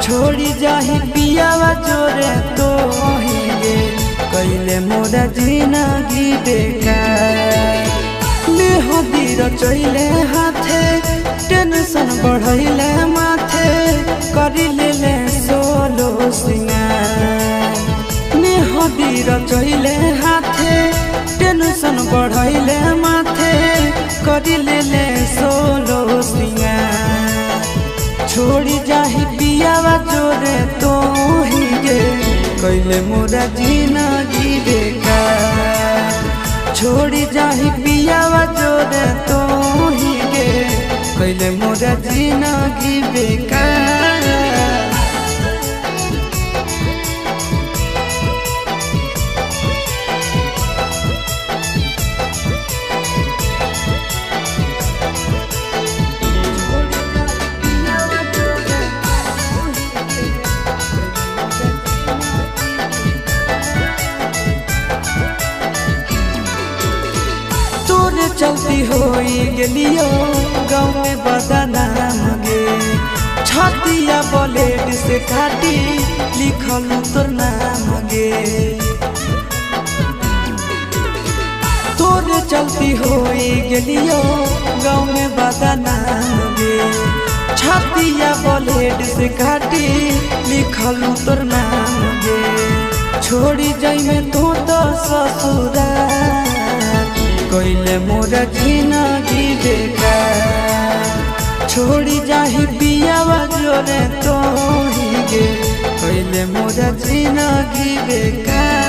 छोड़ी जाही पियावा जोरे तो गे कैले मोरा जिंदगी बेकार। मेहदी रचैले हाथे टेंशन बढ़ैले माथे करिले ले सोलो सिंगार। मेहदी रचैले हाथे टेंशन बढ़ैले माथे करिले ले सोलो सिंगार। छोड़ी जाही पियावा जोरे तो गे कैले मोरा जिंदगी बेकार। छोड़ी जाही पियावा जोरे तो गे कैले मोरा जिंदगी बेकार। चलती होई गेलियो गाँव में बदनाम गे। छतिया ब्लेड से काटी लिखल तोर नाम गे। तोरे चलती होई गेलियो गाँव में बदनाम गे। छतिया ब्लेड से काटी लिखल तोर नाम गे। छोड़ी जाई में तो ससुराल कैले मोरा जिंदगी बेकार। छोड़ी जाही पियावा जोरे तो गे कैले मोरा जिंदगी बेकार।